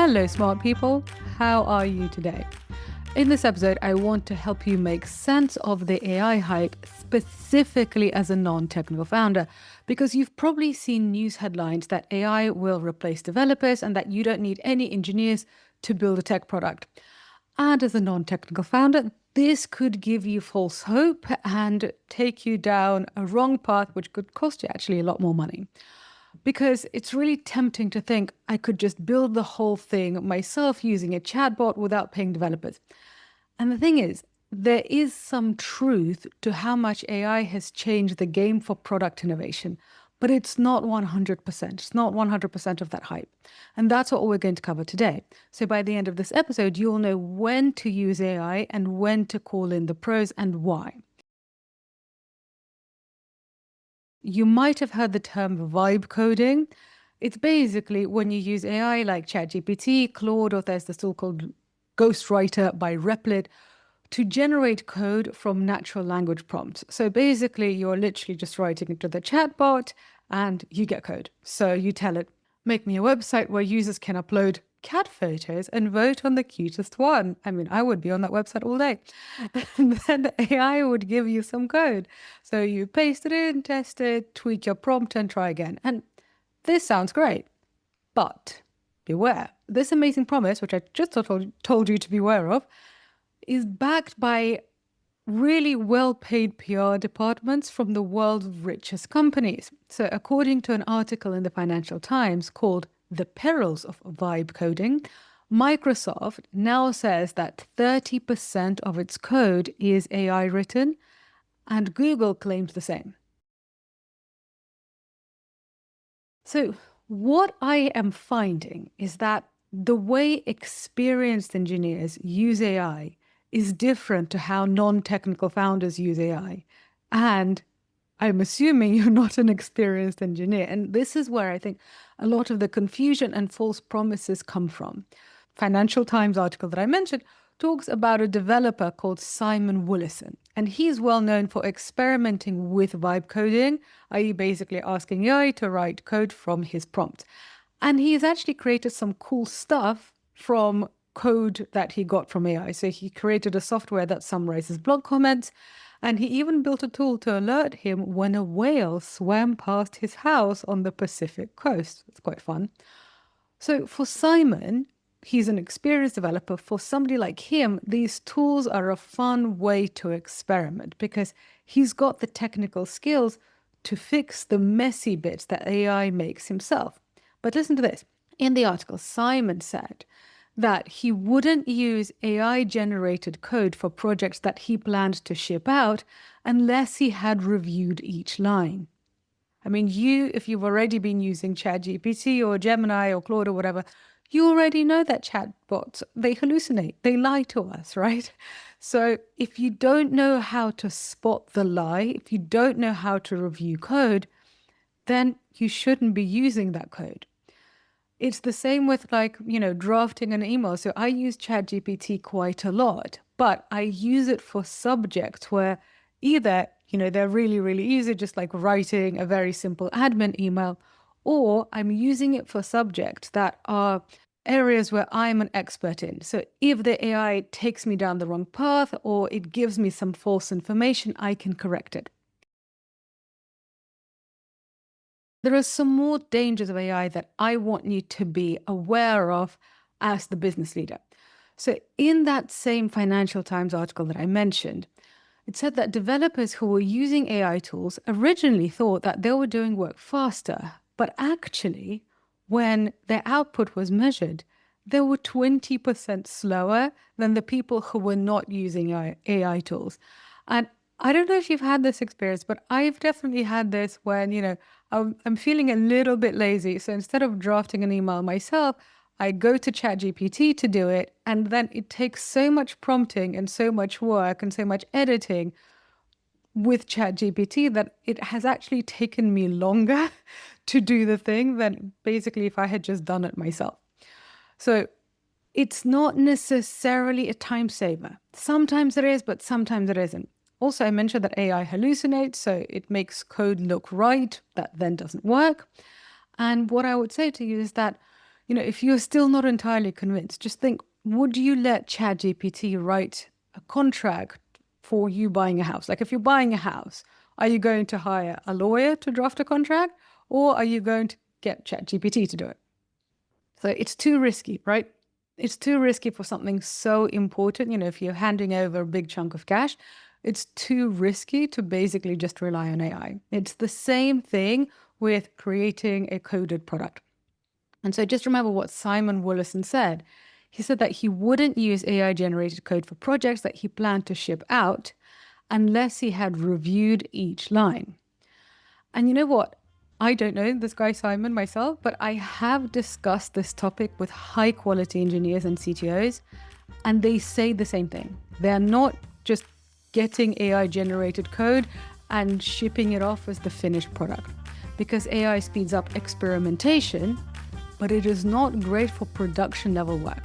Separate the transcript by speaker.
Speaker 1: Hello, smart people. How are you today? In this episode, I want to help you make sense of the AI hype specifically as a non-technical founder, because you've probably seen news headlines that AI will replace developers and that you don't need any engineers to build a tech product. And as a non-technical founder, this could give you false hope and take you down a wrong path, which could cost you actually a lot more money. Because it's really tempting to think I could just build the whole thing myself using a chatbot without paying developers. And the thing is, there is some truth to how much AI has changed the game for product innovation, but it's not 100%. It's not 100% of that hype. And that's what we're going to cover today. So by the end of this episode, you'll know when to use AI and when to call in the pros and why. You might have heard the term vibe coding. It's basically when you use AI like ChatGPT, Claude, or there's this tool called Ghostwriter by Replit to generate code from natural language prompts. So basically, you're literally just writing it to the chatbot and you get code. So you tell it, make me a website where users can upload cat photos and vote on the cutest one. I mean, I would be on that website all day. And then the AI would give you some code. So you paste it in, test it, tweak your prompt and try again. And this sounds great. But beware, this amazing promise, which I just told you to beware of, is backed by really well-paid PR departments from the world's richest companies. So according to an article in the Financial Times called The Perils of Vibe Coding, Microsoft now says that 30% of its code is AI written, and Google claims the same. So what I am finding is that the way experienced engineers use AI is different to how non-technical founders use AI. And I'm assuming you're not an experienced engineer. And this is where I think a lot of the confusion and false promises come from. Financial Times article that I mentioned talks about a developer called Simon Willison. And he's well known for experimenting with vibe coding, i.e. basically asking AI to write code from his prompt. And he's actually created some cool stuff from code that he got from AI. So he created a software that summarizes blog comments, and he even built a tool to alert him when a whale swam past his house on the Pacific coast. It's quite fun. So for Simon, he's an experienced developer. For somebody like him, these tools are a fun way to experiment because he's got the technical skills to fix the messy bits that AI makes himself. But listen to this. In the article, Simon said that he wouldn't use AI-generated code for projects that he planned to ship out unless he had reviewed each line. I mean, if you've already been using ChatGPT or Gemini or Claude or whatever, you already know that chatbots, they hallucinate, they lie to us, right? So if you don't know how to spot the lie, if you don't know how to review code, then you shouldn't be using that code. It's the same with drafting an email. So I use ChatGPT quite a lot, but I use it for subjects where either, they're really, really easy, just like writing a very simple admin email, or I'm using it for subjects that are areas where I'm an expert in. So if the AI takes me down the wrong path or it gives me some false information, I can correct it. There are some more dangers of AI that I want you to be aware of as the business leader. So in that same Financial Times article that I mentioned, it said that developers who were using AI tools originally thought that they were doing work faster, but actually, when their output was measured, they were 20% slower than the people who were not using AI tools. And I don't know if you've had this experience, but I've definitely had this when, I'm feeling a little bit lazy. So instead of drafting an email myself, I go to ChatGPT to do it. And then it takes so much prompting and so much work and so much editing with ChatGPT that it has actually taken me longer to do the thing than basically if I had just done it myself. So it's not necessarily a time saver. Sometimes it is, but sometimes it isn't. Also, I mentioned that AI hallucinates, so it makes code look right. That then doesn't work. And what I would say to you is that, if you're still not entirely convinced, just think, would you let ChatGPT write a contract for you buying a house? Like if you're buying a house, are you going to hire a lawyer to draft a contract, or are you going to get ChatGPT to do it? So it's too risky, right? It's too risky for something so important. If you're handing over a big chunk of cash, it's too risky to basically just rely on AI. It's the same thing with creating a coded product. And so just remember what Simon Willison said. He said that he wouldn't use AI-generated code for projects that he planned to ship out unless he had reviewed each line. And you know what? I don't know this guy Simon myself, but I have discussed this topic with high-quality engineers and CTOs, and they say the same thing. They're not just getting AI-generated code and shipping it off as the finished product, because AI speeds up experimentation, but it is not great for production level work.